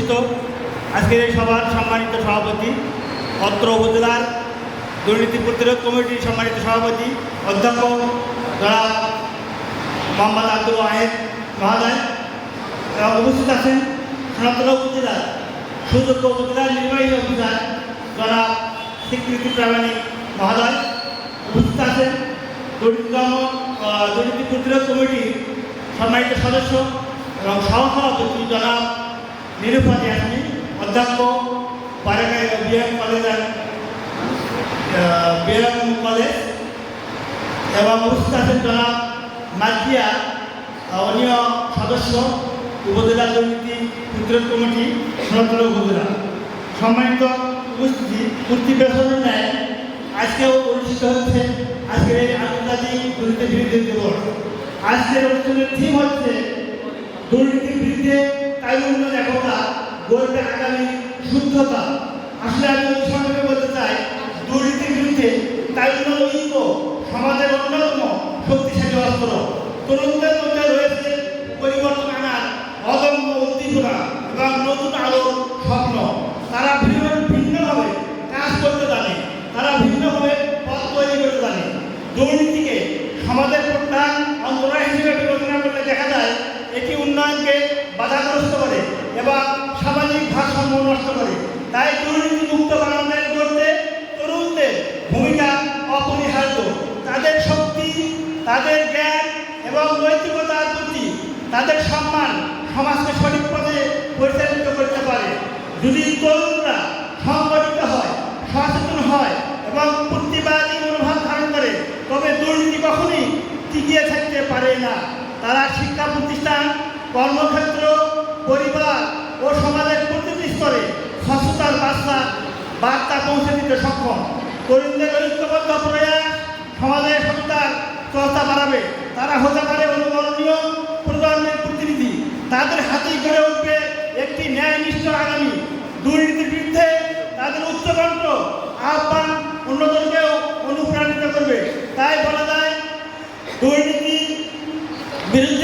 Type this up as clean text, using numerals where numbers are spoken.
পরিচিত আজকের এই সভার সম্মানিত সভাপতি, অত্র উপজেলার দুর্নীতি প্রতিরোধ কমিটির সম্মানিত সভাপতি অধ্যক্ষ জনাব মোহাম্মদ আব্দুল ওয়াহেদ মহোদয়, এবং উপস্থিত আছেন সোনাতলা উপজেলার সুযোগ্য উপজেলার নির্বাহী অফিসার জনাব স্বীকৃতি প্রামাণিক মহোদয়, উপস্থিত আছেন দুর্নীতি প্রতিরোধ কমিটির সম্মানিত সদস্য এবং সহসভাপতি জনাব নিরুপা ইয়াসমিন, অধ্যক্ষ বারেকাই বিএম কলেজ কলেজ, এবং উপস্থিত আছেন জনাব মাজিয়া অনীয় সদস্য উপজেলা দুর্নীতি প্রতিরোধ কমিটি সোনাতলা উপজেলা। সম্মানিত উপস্থিতি, পূর্তি বেসনের ন্যায় আজকেও অনুষ্ঠিত হচ্ছে আজকের এই আন্তর্জাতিক দুর্নীতি বিরোধী দিবস। আজকের অনুষ্ঠানের থিম হচ্ছে দুর্নীতির বিরুদ্ধে তারুণ্যের একতা গড়বে আগামী শুদ্ধতা। আসলে আমি সংক্ষেপে বলতে চাই, দুর্নীতির বিরুদ্ধে তারুণ্য ঐক্য সমাজের অন্যতম শক্তিশালী অস্ত্র। তরুণদের মধ্যে রয়েছে পরিবর্তন আনার অদম্য উদ্দীপনা এবং নতুন আলোর স্বপ্ন। তারা ভিন্নভাবে কাজ করতে জানে, তারা ভিন্নভাবে পথ তৈরি করতে জানে। দুর্নীতিকে সমাজের প্রধান অন্তরায় হিসেবে বিবেচনা করলে দেখা যায় এটি উন্নয়নকে বাধাগ্রস্ত করে এবং সামাজিক ভারসাম্য নষ্ট করে। তাই দুর্নীতি মুক্ত বাংলাদেশ গড়তে তরুণদের ভূমিকা অপরিহার্য। তাদের শক্তি, তাদের জ্ঞান এবং নৈতিকতার প্রতি তাদের সম্মান সমাজকে সঠিক পথে পরিচালিত করতে পারে। যদি তরুণরা সংগঠিত হয়, সচেতন হয় এবং প্রতিবাদী মনোভাব ধারণ করে, তবে দুর্নীতি কখনই টিকিয়ে থাকতে পারে না। তারা শিক্ষা প্রতিষ্ঠান, কর্মক্ষেত্র, পরিবার ও সমাজের প্রতিটি স্তরে স্বচ্ছতার বার্তা পৌঁছে দিতে সক্ষম। তরুণদের ঐক্যবদ্ধ প্রয়াস সমাজের সততার চর্চা বাড়াবে। তারা হতে পারে অনুকরণীয় প্রজন্মের প্রতিনিধি। তাদের হাতেই গড়ে উঠবে একটি ন্যায়নিষ্ঠ আগামী। দুর্নীতির বিরুদ্ধে তাদের উচ্চকণ্ঠ আহ্বান অন্যদেরকেও অনুপ্রাণিত করবে। তাই বলা যায়, দুর্নীতি বিরুদ্ধে